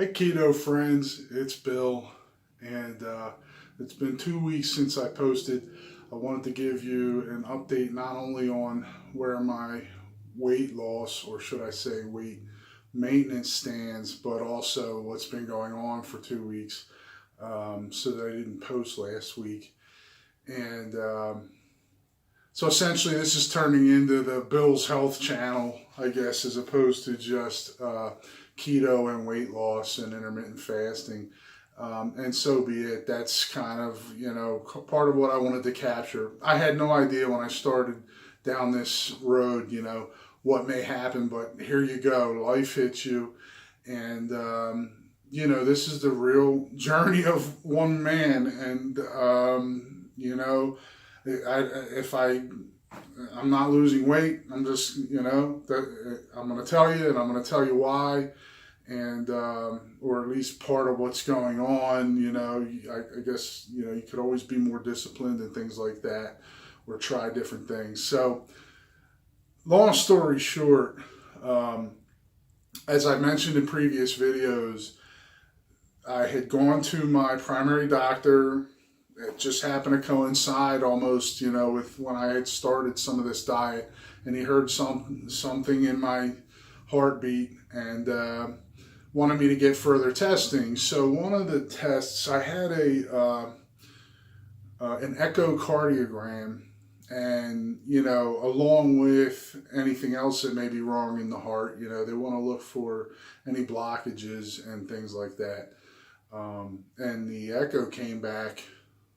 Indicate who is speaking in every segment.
Speaker 1: Hi, Keto friends. It's Bill, and it's been 2 weeks since I posted. I wanted to give you an update not only on where my weight loss, or should I say weight maintenance, stands, but also what's been going on for 2 weeks, so that I didn't post last week. And so essentially, this is turning into the Bill's Health channel, I guess, as opposed to just keto and weight loss and intermittent fasting. And so be it. That's kind of, part of what I wanted to capture. I had no idea when I started down this road, what may happen, but here you go. Life hits you. And, this is the real journey of one man. And, I'm not losing weight. I'm just, I'm going to tell you, and I'm going to tell you why, and or at least part of what's going on. I guess you could always be more disciplined and things like that, or try different things. So, long story short, as I mentioned in previous videos, I had gone to my primary doctor. It just happened to coincide almost, with when I had started some of this diet, and he heard something in my heartbeat and wanted me to get further testing. So one of the tests, I had an echocardiogram, and along with anything else that may be wrong in the heart, they want to look for any blockages and things like that. And the echo came back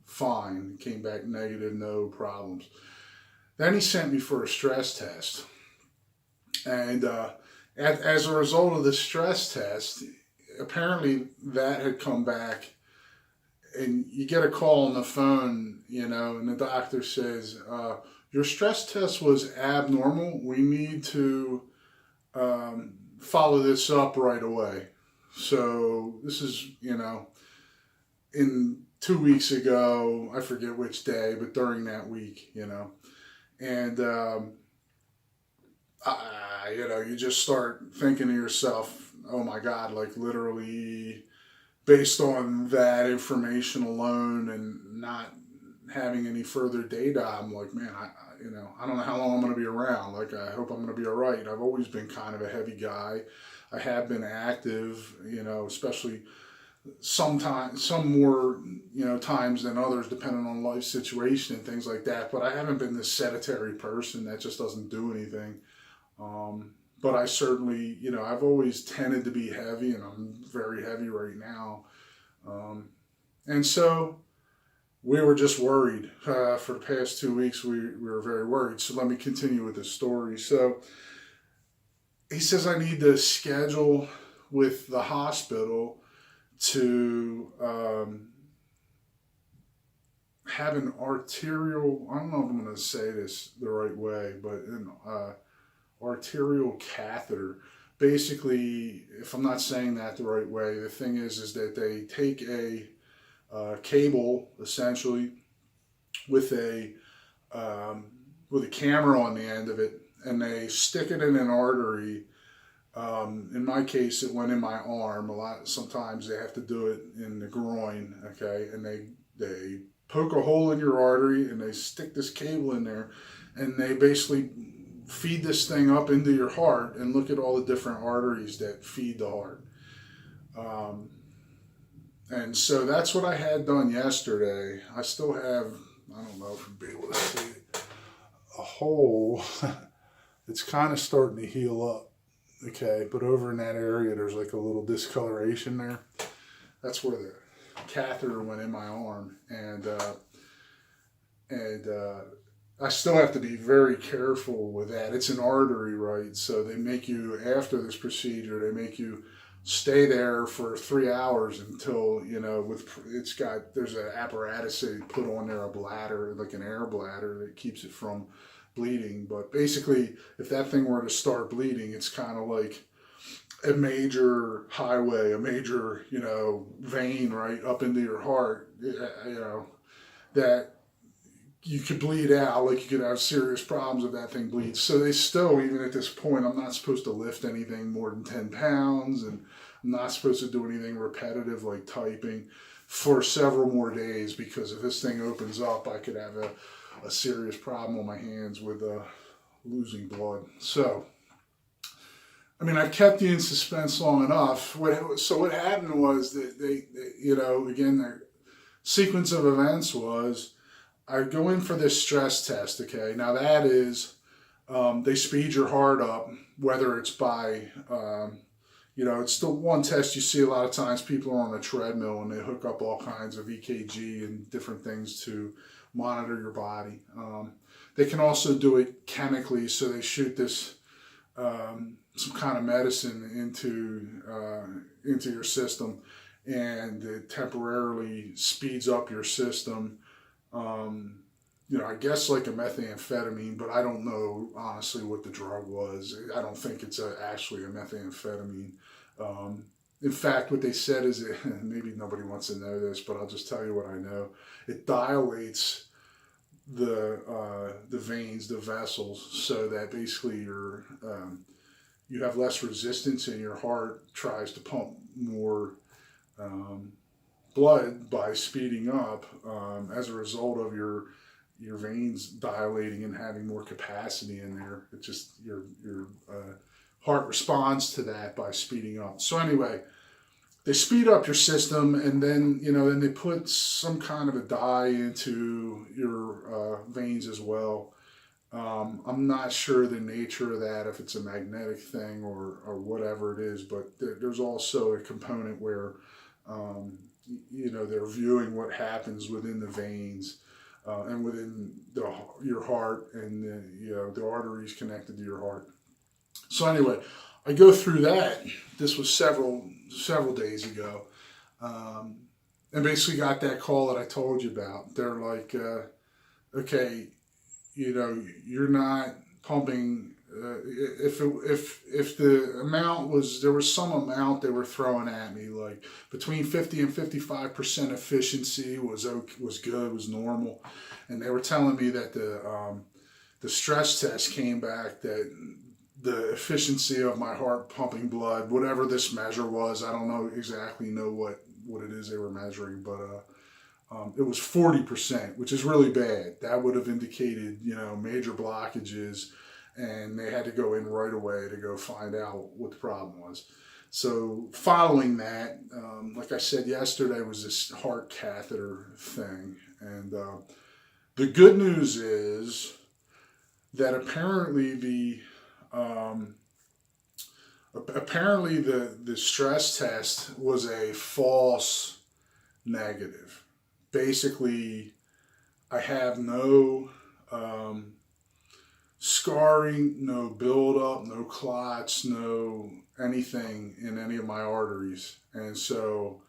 Speaker 1: fine, came back negative, no problems. Then he sent me for a stress test, and as a result of the stress test, apparently that had come back, and you get a call on the phone, and the doctor says, your stress test was abnormal. We need to follow this up right away. So this is, in 2 weeks ago, I forget which day, but during that week, and, you just start thinking to yourself, oh my God, like literally based on that information alone and not having any further data, I'm like, man, I don't know how long I'm going to be around. Like, I hope I'm going to be all right. I've always been kind of a heavy guy. I have been active, especially some more, times than others, depending on life situation and things like that. But I haven't been this sedentary person that just doesn't do anything. But I certainly, I've always tended to be heavy, and I'm very heavy right now. And so we were just worried. For the past 2 weeks, we were very worried. So let me continue with the story. So he says I need to schedule with the hospital to have an arterial, I don't know if I'm going to say this the right way, but an arterial catheter. Basically, if I'm not saying that the right way, the thing is that they take a cable, essentially, with a camera on the end of it, and they stick it in an artery. In my case, it went in my arm. Sometimes they have to do it in the groin, okay? And they poke a hole in your artery, and they stick this cable in there, and they basically feed this thing up into your heart, and look at all the different arteries that feed the heart. And so that's what I had done yesterday. I still have, I don't know if you'll be able to see it, a hole. It's kind of starting to heal up. Okay, but over in that area, there's like a little discoloration there. That's where the catheter went in my arm, and I still have to be very careful with that. It's an artery, right? So they make you, after this procedure, they make you stay there for 3 hours until, there's an apparatus they put on there, a bladder, like an air bladder that keeps it from bleeding. But basically, if that thing were to start bleeding, it's kind of like a major highway, a major, vein right up into your heart, that you could bleed out. Like, you could have serious problems if that thing bleeds. So they still, even at this point, I'm not supposed to lift anything more than 10 pounds, and I'm not supposed to do anything repetitive like typing for several more days, because if this thing opens up, I could have a serious problem on my hands with losing blood. So, I mean, I've kept you in suspense long enough. So what happened was that they again, the sequence of events was I go in for this stress test. Okay, now that is they speed your heart up, whether it's by it's the one test you see a lot of times. People are on a treadmill and they hook up all kinds of EKG and different things to monitor your body. They can also do it chemically, so they shoot this some kind of medicine into your system, and it temporarily speeds up your system. I guess like a methamphetamine, but I don't know honestly what the drug was. I don't think it's actually a methamphetamine. In fact, what they said is, maybe nobody wants to know this, but I'll just tell you what I know. It dilates the veins, the vessels, so that basically you have less resistance, and your heart tries to pump more blood by speeding up as a result of your veins dilating and having more capacity in there. It just your heart responds to that by speeding up. So anyway, they speed up your system, and then then they put some kind of a dye into your veins as well. I'm not sure the nature of that, if it's a magnetic thing or whatever it is, but there's also a component where they're viewing what happens within the veins and within your heart, and the arteries connected to your heart. So anyway, I go through that. This was several days ago, and basically got that call that I told you about. They're like, okay, you're not pumping. If the amount was, there was some amount they were throwing at me, like between 50 and 55% efficiency was good, was normal, and they were telling me that the stress test came back that the efficiency of my heart pumping blood, whatever this measure was, I don't know exactly what it is they were measuring, but it was 40%, which is really bad. That would have indicated major blockages, and they had to go in right away to go find out what the problem was. So following that, like I said yesterday, was this heart catheter thing, and the good news is that apparently the stress test was a false negative. Basically, I have no scarring, no buildup, no clots, no anything in any of my arteries, and so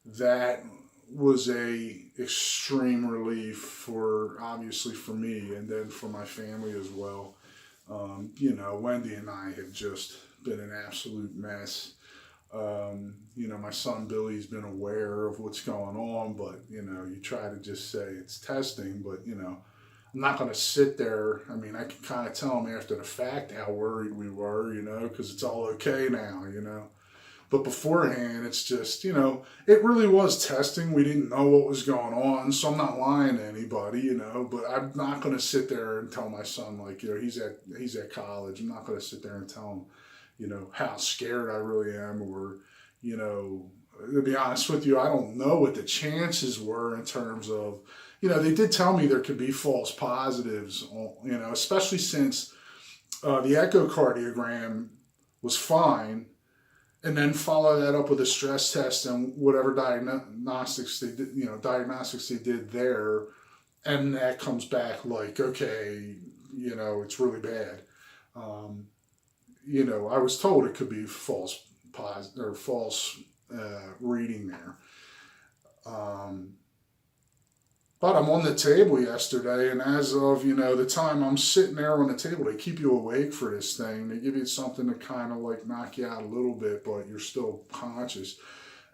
Speaker 1: that was a extreme relief obviously for me, and then for my family as well. Wendy and I have just been an absolute mess. My son Billy's been aware of what's going on, but you try to just say it's testing, but I'm not going to sit there. I mean, I can kind of tell him after the fact how worried we were, because it's all okay now, But beforehand, it's just, it really was testing. We didn't know what was going on, so I'm not lying to anybody, But I'm not going to sit there and tell my son, like, he's at college. I'm not going to sit there and tell him, how scared I really am, or, to be honest with you, I don't know what the chances were in terms of, they did tell me there could be false positives, especially since the echocardiogram was fine, and then follow that up with a stress test and whatever diagnostics they did there, and that comes back like, okay, it's really bad. I was told it could be false reading there. But I'm on the table yesterday, and as of, the time I'm sitting there on the table, they keep you awake for this thing. They give you something to kind of like knock you out a little bit, but you're still conscious.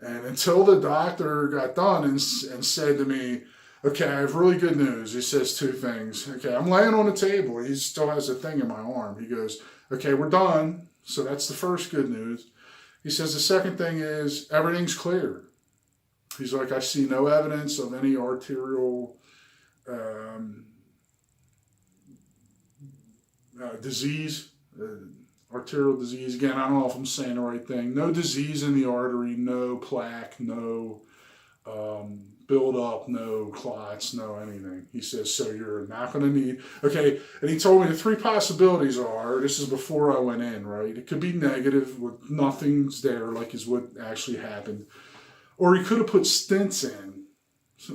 Speaker 1: And until the doctor got done and said to me, okay, I have really good news. He says two things. Okay, I'm laying on the table. He still has a thing in my arm. He goes, okay, we're done. So that's the first good news. He says the second thing is everything's clear. He's like, I see no evidence of any arterial um, disease, arterial disease. Again, I don't know if I'm saying the right thing. No disease in the artery, no plaque, no build up, no clots, no anything. He says, so you're not going to need, okay. And he told me the three possibilities are, this is before I went in, right? It could be negative with nothing's there, like is what actually happened. Or he could have put stents in,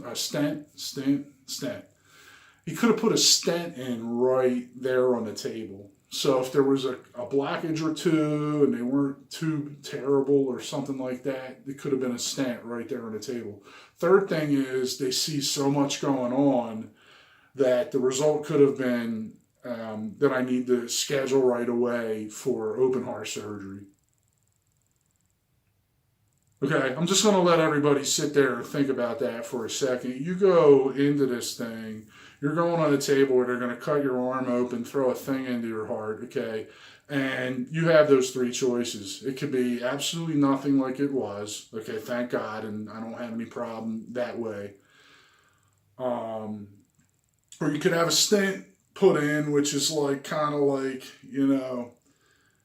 Speaker 1: a stent. He could have put a stent in right there on the table. So if there was a blockage or two and they weren't too terrible or something like that, it could have been a stent right there on the table. Third thing is they see so much going on that the result could have been that I need to schedule right away for open heart surgery. Okay, I'm just going to let everybody sit there and think about that for a second. You go into this thing, you're going on a table where they're going to cut your arm open, throw a thing into your heart, okay? And you have those three choices. It could be absolutely nothing like it was, okay, thank God, and I don't have any problem that way. Or you could have a stent put in, which is like kind of like,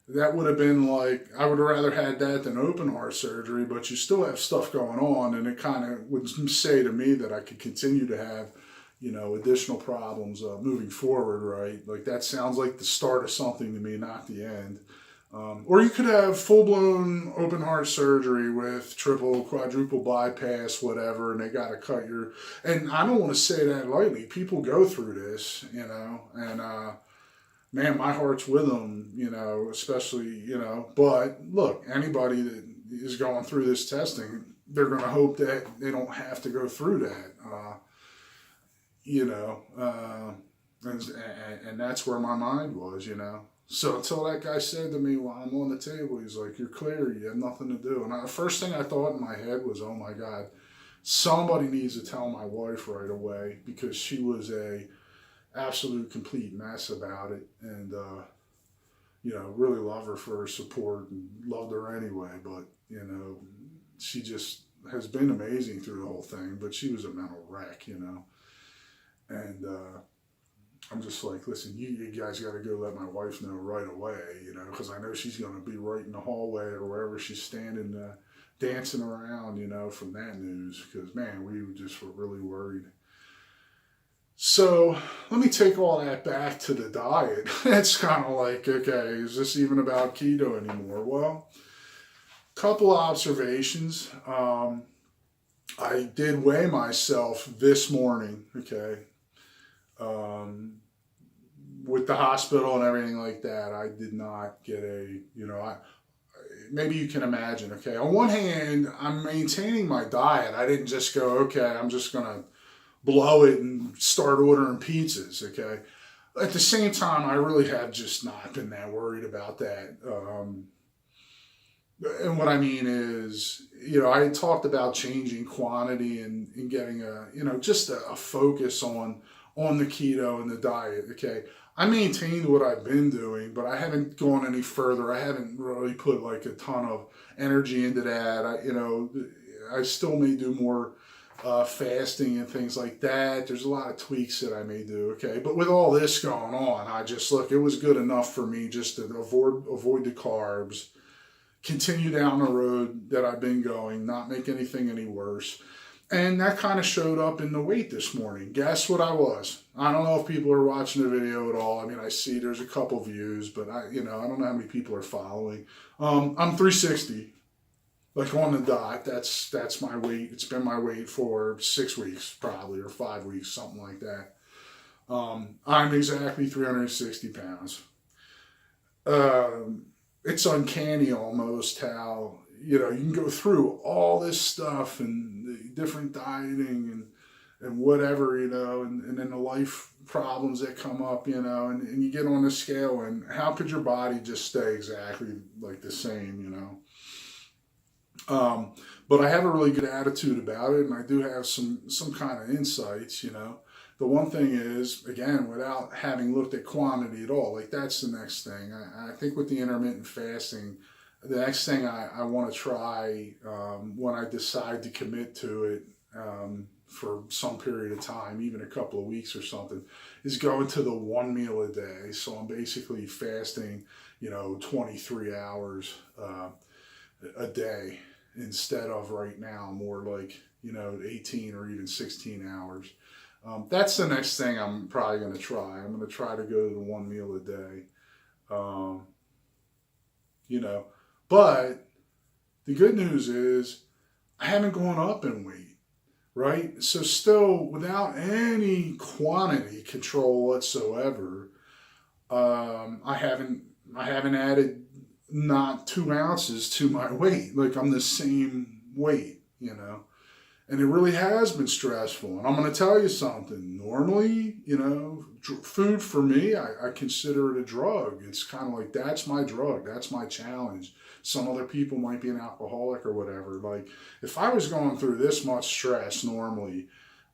Speaker 1: that would have been like, I would have rather had that than open heart surgery, but you still have stuff going on, and it kind of would say to me that I could continue to have, additional problems moving forward, right? Like that sounds like the start of something to me, not the end. Or you could have full-blown open heart surgery with triple, quadruple bypass, whatever, and they got to cut your, and I don't want to say that lightly. People go through this, and man, my heart's with them, especially, but look, anybody that is going through this testing, they're going to hope that they don't have to go through that, and that's where my mind was, So until that guy said to me while I'm on the table, he's like, you're clear, you have nothing to do. And the first thing I thought in my head was, oh my God, somebody needs to tell my wife right away, because she was a absolute complete mess about it, and really love her for her support and loved her anyway, but she just has been amazing through the whole thing, but she was a mental wreck, and I'm just like, listen, you guys got to go let my wife know right away, because I know she's going to be right in the hallway or wherever she's standing, dancing around, from that news, because man, we just were really worried. So let me take all that back to the diet. It's kind of like, okay, is this even about keto anymore? Well, couple observations. I did weigh myself this morning, okay, with the hospital and everything like that. I did not get maybe you can imagine, okay, on one hand, I'm maintaining my diet. I didn't just go, okay, I'm just going to blow it and start ordering pizzas, okay? At the same time, I really have just not been that worried about that. And what I mean is, I had talked about changing quantity and getting just a focus on the keto and the diet, okay? I maintained what I've been doing, but I haven't gone any further. I haven't really put like a ton of energy into that. I still may do more fasting and things like that. There's a lot of tweaks that I may do, okay? But with all this going on, I just, look, it was good enough for me just to avoid the carbs, continue down the road that I've been going, not make anything any worse. And that kind of showed up in the weight this morning. Guess what I was? I don't know if people are watching the video at all. I mean, I see there's a couple views, but I don't know how many people are following. I'm 360. Like on the dot, that's my weight. It's been my weight for 6 weeks, probably, or 5 weeks, something like that. I'm exactly 360 pounds. It's uncanny almost how, you can go through all this stuff and different dieting and whatever, and then the life problems that come up, and you get on the scale, and how could your body just stay exactly like the same, But I have a really good attitude about it, and I do have some kind of insights, The one thing is, again, without having looked at quantity at all, like that's the next thing. I think with the intermittent fasting, the next thing I want to try when I decide to commit to it for some period of time, even a couple of weeks or something, is going to the one meal a day. So I'm basically fasting, 23 hours a day instead of right now more like, 18 or even 16 hours. That's the next thing I'm probably going to try. I'm going to try to go to the one meal a day. Um, you know, but the good news is I haven't gone up in weight, right? So still without any quantity control whatsoever, I haven't added not 2 ounces to my weight. Like I'm the same weight. And it really has been stressful. And I'm going to tell you something. Normally, food for me, I consider it a drug. It's kind of like that's my drug. That's my challenge. Some other people might be an alcoholic or whatever. Like if I was going through this much stress normally,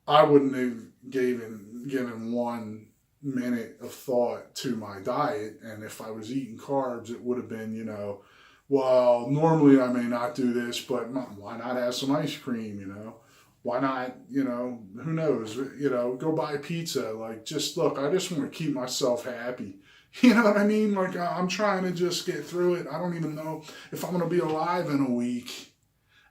Speaker 1: I wouldn't have given 1 minute of thought to my diet. And if I was eating carbs, it would have been, well, normally I may not do this, but why not have some ice cream? Why not, who knows, go buy pizza. Like, just look, I just want to keep myself happy. You know what I mean? Like, I'm trying to just get through it. I don't even know if I'm going to be alive in a week.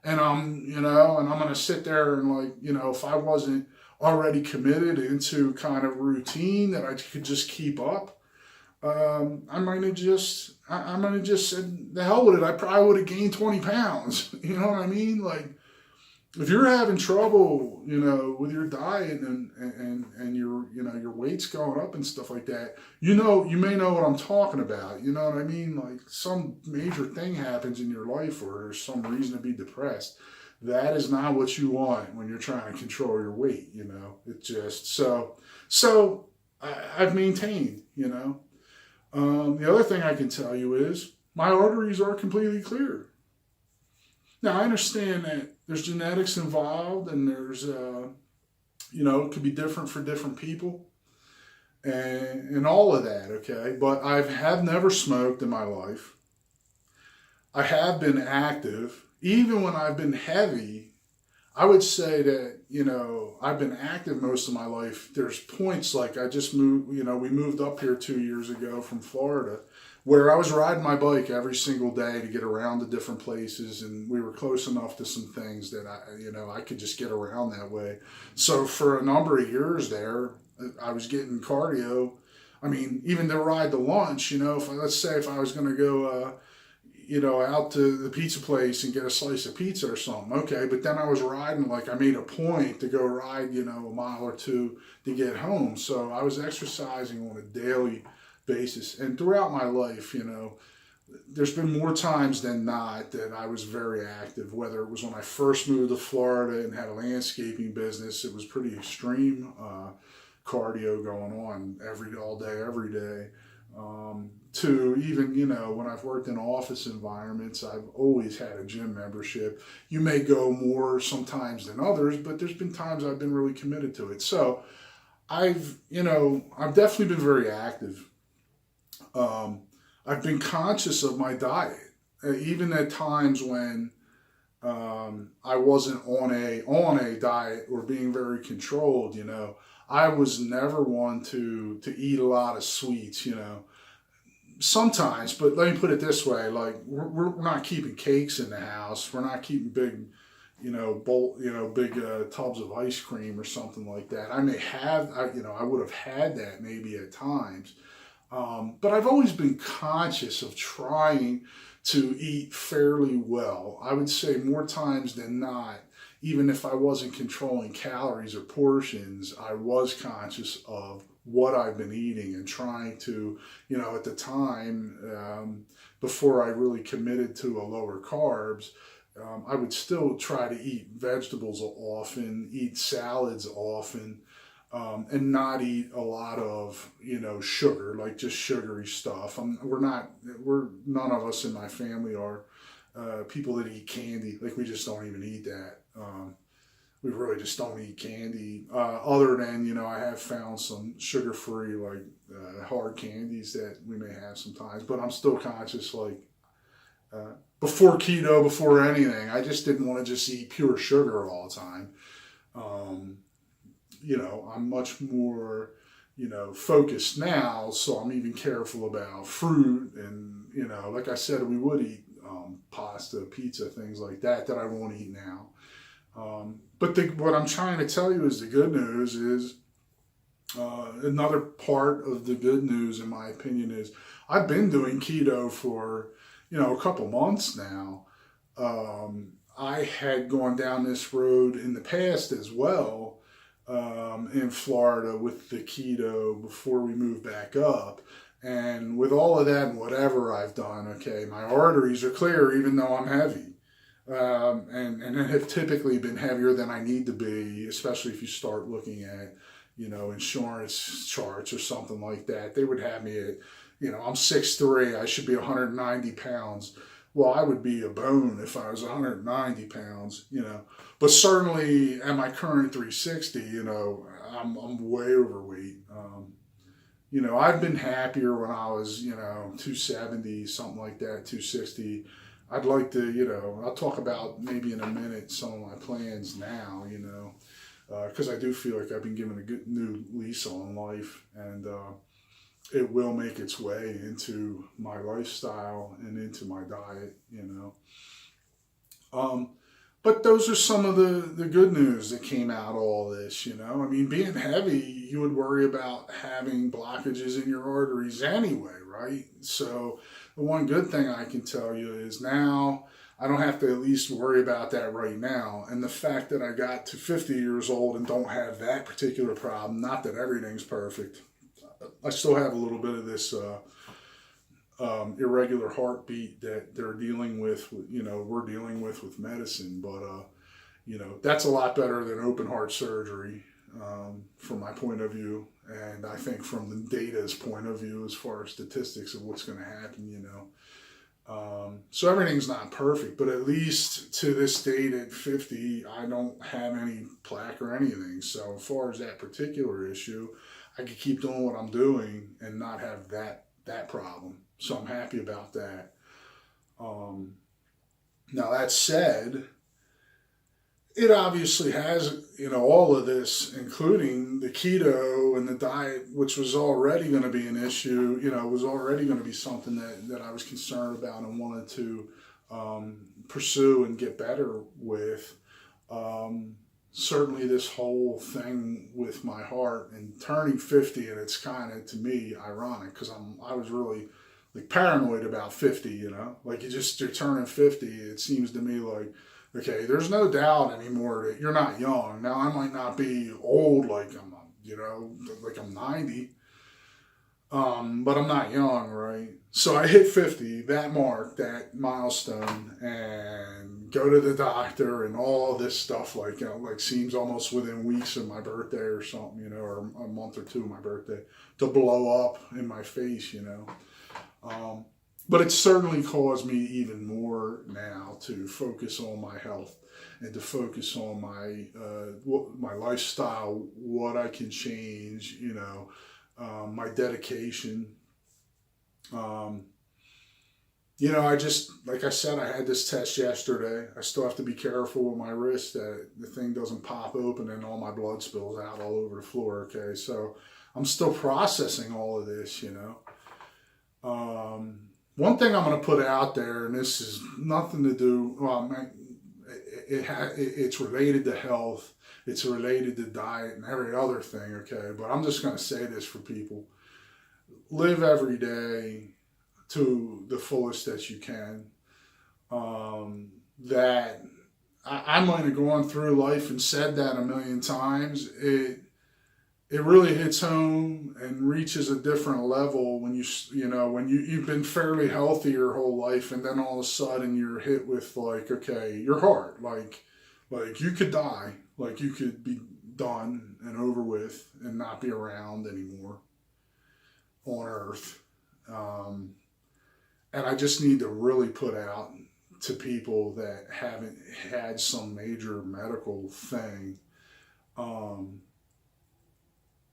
Speaker 1: And and I'm going to sit there and like, if I wasn't already committed into kind of routine that I could just keep up, I might have just, I might have just said, the hell with it. I probably would have gained 20 pounds. You know what I mean? Like, if you're having trouble, with your diet and your weight's going up and stuff like that, you may know what I'm talking about. You know what I mean? Like some major thing happens in your life or there's some reason to be depressed. That is not what you want when you're trying to control your weight. It's just so I've maintained. The other thing I can tell you is my arteries are completely clear. Now, I understand that there's genetics involved and there's, it could be different for different people and all of that, okay? But I have never smoked in my life. I have been active. Even when I've been heavy, I would say that, I've been active most of my life. There's points like I just moved, we moved up here 2 years ago from Florida, where I was riding my bike every single day to get around to different places, and we were close enough to some things that I could just get around that way. So for a number of years there, I was getting cardio. I mean, even to ride to lunch, let's say if I was going to go, out to the pizza place and get a slice of pizza or something. Okay, but then I was riding, like I made a point to go ride, a mile or two to get home. So I was exercising on a daily basis. And throughout my life, there's been more times than not that I was very active, whether it was when I first moved to Florida and had a landscaping business. It was pretty extreme cardio going on all day, every day. To even, when I've worked in office environments, I've always had a gym membership. You may go more sometimes than others, but there's been times I've been really committed to it. So I've definitely been very active. I've been conscious of my diet, even at times when I wasn't on a diet or being very controlled. I was never one to eat a lot of sweets. Sometimes, but let me put it this way: like we're not keeping cakes in the house. We're not keeping big, big tubs of ice cream or something like that. I may have, I would have had that maybe at times. But I've always been conscious of trying to eat fairly well. I would say more times than not, even if I wasn't controlling calories or portions, I was conscious of what I've been eating and trying to, at the time, before I really committed to a lower carbs, I would still try to eat vegetables often, eat salads often, and not eat a lot of, sugar, like just sugary stuff. None of us in my family are people that eat candy. Like we just don't even eat that. We really just don't eat candy. Other than, I have found some sugar-free, like hard candies that we may have sometimes. But I'm still conscious, like, before keto, before anything, I just didn't want to just eat pure sugar all the time. Um, I'm much more, focused now, so I'm even careful about fruit and, like I said, we would eat pasta, pizza, things like that I won't eat now. But what I'm trying to tell you is the good news is another part of the good news, in my opinion, is I've been doing keto for, a couple months now. I had gone down this road in the past as well in Florida with the keto before we moved back up. And with all of that and whatever I've done, okay, my arteries are clear even though I'm heavy. And have typically been heavier than I need to be, especially if you start looking at, insurance charts or something like that. They would have me at, I'm 6'3", I should be 190 pounds. Well, I would be a bone if I was 190 pounds, But certainly at my current 360, I'm way overweight. I've been happier when I was, 270, something like that, 260. I'd like to, I'll talk about maybe in a minute some of my plans now, because I do feel like I've been given a good new lease on life, and it will make its way into my lifestyle and into my diet. But those are some of the good news that came out of all this, I mean, being heavy, you would worry about having blockages in your arteries anyway, right? So the one good thing I can tell you is now I don't have to at least worry about that right now. And the fact that I got to 50 years old and don't have that particular problem, not that everything's perfect, I still have a little bit of this irregular heartbeat that they're dealing with, we're dealing with medicine. But, that's a lot better than open heart surgery from my point of view. And I think from the data's point of view, as far as statistics of what's going to happen, so everything's not perfect, but at least to this date at 50, I don't have any plaque or anything. So as far as that particular issue, I can keep doing what I'm doing and not have that problem. So I'm happy about that. Now that said, it obviously has, all of this, including the keto and the diet, which was already going to be an issue, was already going to be something that I was concerned about and wanted to pursue and get better with. Certainly this whole thing with my heart and turning 50, and it's kind of, to me, ironic because I was really like paranoid about 50, like you're turning 50. It seems to me like, okay, there's no doubt anymore that you're not young. Now, I might not be old like like I'm 90, but I'm not young, right? So I hit 50, that mark, that milestone, and go to the doctor and all this stuff, like seems almost within weeks of my birthday or something, or a month or two of my birthday, to blow up in my face, But it's certainly caused me even more now to focus on my health and to focus on my lifestyle, what I can change, my dedication. I just, like I said, I had this test yesterday. I still have to be careful with my wrist that the thing doesn't pop open and all my blood spills out all over the floor. Okay, so I'm still processing all of this, One thing I'm going to put out there, and this is nothing to do, well, it's related to health, it's related to diet and every other thing, okay? But I'm just going to say this for people. Live every day to the fullest that you can. That I might have gone through life and said that a million times. It really hits home and reaches a different level when you've been fairly healthy your whole life, and then all of a sudden you're hit with like, okay, your heart, like you could die, like you could be done and over with and not be around anymore on earth. And I just need to really put out to people that haven't had some major medical thing,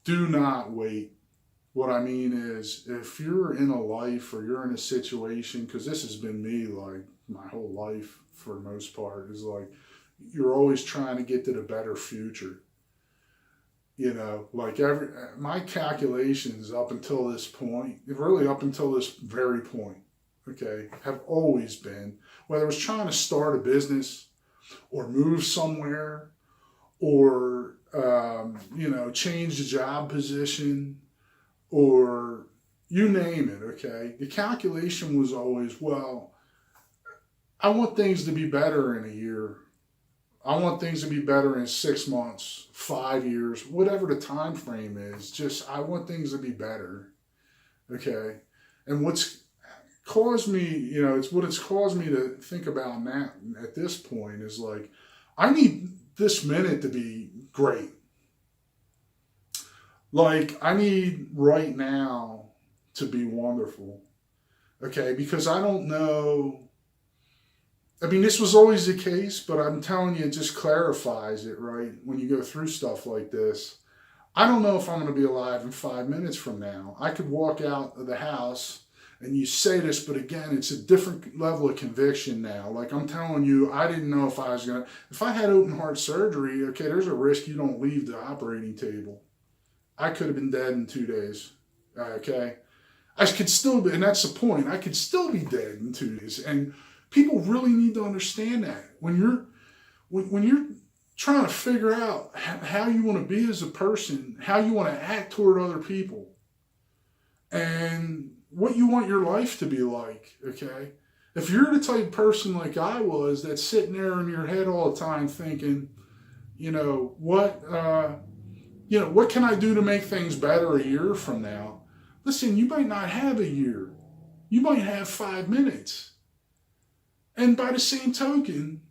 Speaker 1: do not wait. What I mean is, if you're in a life or you're in a situation, because this has been me, like my whole life for the most part, is like you're always trying to get to the better future. Like my calculations up until this point, really up until this very point, okay, have always been, whether it was trying to start a business or move somewhere or, change the job position or you name it, okay, the calculation was always, well, I want things to be better in a year. I want things to be better in 6 months, 5 years, whatever the time frame is. Just I want things to be better. Okay. And what's caused me, it's caused me to think about now at this point is like, I need this minute to be great. Like I need right now to be wonderful. Okay. Because I don't know. I mean, this was always the case, but I'm telling you, it just clarifies it, right? When you go through stuff like this. I don't know if I'm going to be alive in 5 minutes from now. I could walk out of the house and you say this, but again, it's a different level of conviction now. Like I'm telling you, I didn't know if I was going to, if I had open heart surgery, okay, there's a risk you don't leave the operating table. I could have been dead in 2 days, okay? I could still be, and that's the point, I could still be dead in 2 days. And people really need to understand that when you're trying to figure out how you want to be as a person, how you want to act toward other people, and what you want your life to be like, okay? If you're the type of person like I was that's sitting there in your head all the time thinking, what can I do to make things better a year from now? Listen, you might not have a year. You might have 5 minutes. And by the same token,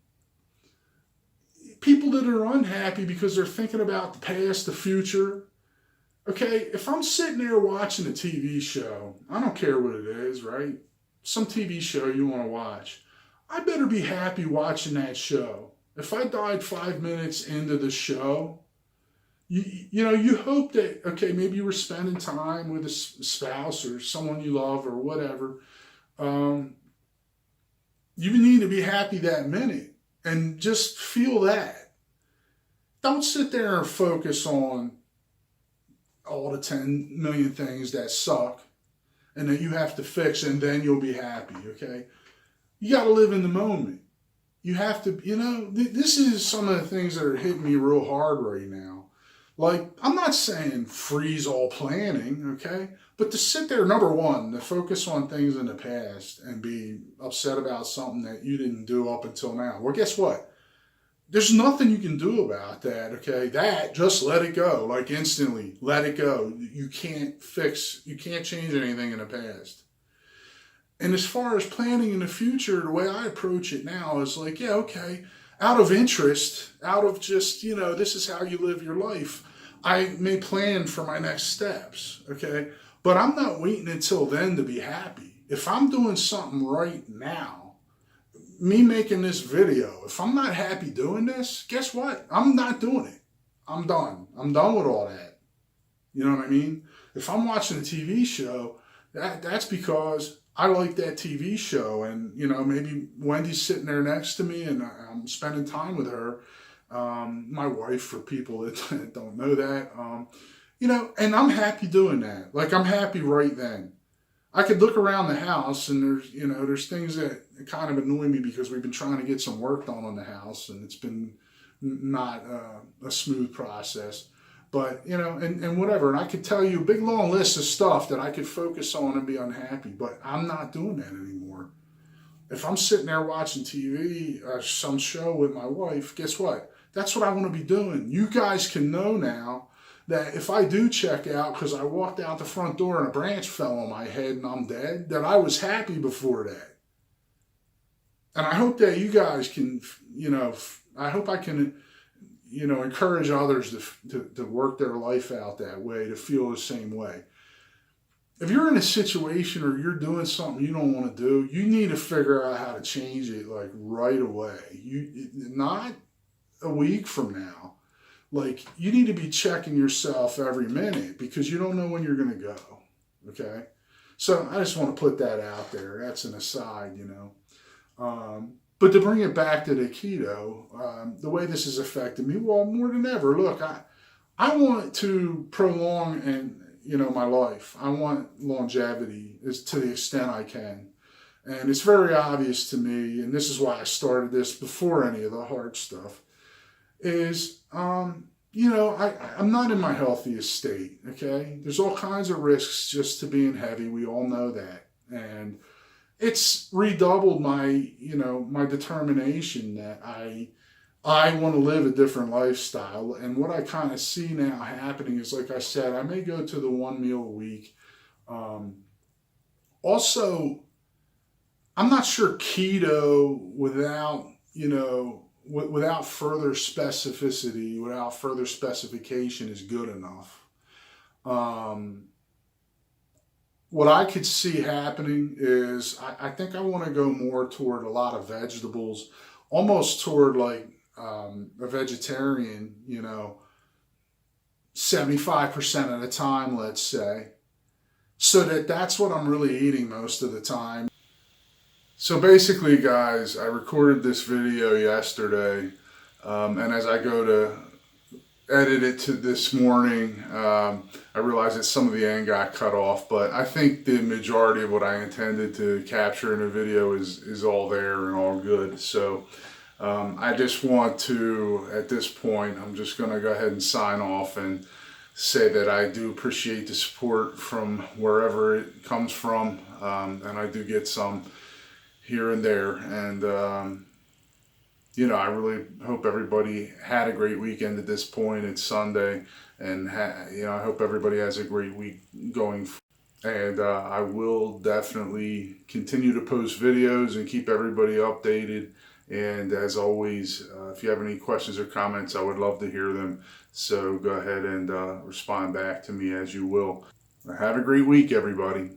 Speaker 1: people that are unhappy because they're thinking about the past, the future, okay, if I'm sitting there watching a TV show, I don't care what it is, right? Some TV show you want to watch. I better be happy watching that show. If I died 5 minutes into the show, you hope that, okay, maybe you were spending time with a spouse or someone you love or whatever. You need to be happy that minute and just feel that. Don't sit there and focus on all the 10 million things that suck and that you have to fix and then you'll be happy, okay? You got to live in the moment. You have to, this is some of the things that are hitting me real hard right now. Like, I'm not saying freeze all planning, okay? But to sit there, number one, to focus on things in the past and be upset about something that you didn't do up until now. Well, guess what? There's nothing you can do about that, okay? Just let it go, like instantly, let it go. You can't change anything in the past. And as far as planning in the future, the way I approach it now is like, yeah, okay, out of interest, out of just, this is how you live your life, I may plan for my next steps, okay? But I'm not waiting until then to be happy. If I'm doing something right now, me making this video, if I'm not happy doing this, guess what? I'm not doing it. I'm done. I'm done with all that. You know what I mean? If I'm watching a TV show, that's because I like that TV show, and maybe Wendy's sitting there next to me and I'm spending time with her, my wife, for people that don't know that, and I'm happy doing that. Like, I'm happy right then. I could look around the house and there's things that kind of annoy me because we've been trying to get some work done on the house and it's been not a smooth process. But, and whatever. And I could tell you a big long list of stuff that I could focus on and be unhappy, but I'm not doing that anymore. If I'm sitting there watching TV, some show with my wife, guess what? That's what I want to be doing. You guys can know now that if I do check out because I walked out the front door and a branch fell on my head and I'm dead, that I was happy before that. And I hope that you guys can, I hope I can, encourage others to work their life out that way, to feel the same way. If you're in a situation or you're doing something you don't want to do, you need to figure out how to change it like right away. Not a week from now. Like, you need to be checking yourself every minute because you don't know when you're going to go. Okay? So I just want to put that out there. That's an aside, But to bring it back to the keto, the way this has affected me, well, more than ever, look, I want to prolong my life. I want longevity to the extent I can. And it's very obvious to me, and this is why I started this before any of the hard stuff, is, I'm not in my healthiest state, okay? There's all kinds of risks just to being heavy. We all know that. And it's redoubled my determination that I want to live a different lifestyle. And what I kind of see now happening is, like I said, I may go to the one meal a week. Also, I'm not sure keto without further specificity, without further specification is good enough. What I could see happening is I think I want to go more toward a lot of vegetables, almost toward like a vegetarian, 75% of the time, let's say, so that's what I'm really eating most of the time. So basically, guys, I recorded this video yesterday, and as I go to edit it to this morning, I realized that some of the end got cut off, but I think the majority of what I intended to capture in the video is all there and all good. So I just want to, at this point, I'm just going to go ahead and sign off and say that I do appreciate the support from wherever it comes from, and I do get some here and there, and I really hope everybody had a great weekend at this point. It's Sunday, and I hope everybody has a great week going forward. And I will definitely continue to post videos and keep everybody updated. And as always, if you have any questions or comments, I would love to hear them. So go ahead and respond back to me as you will. Have a great week, everybody.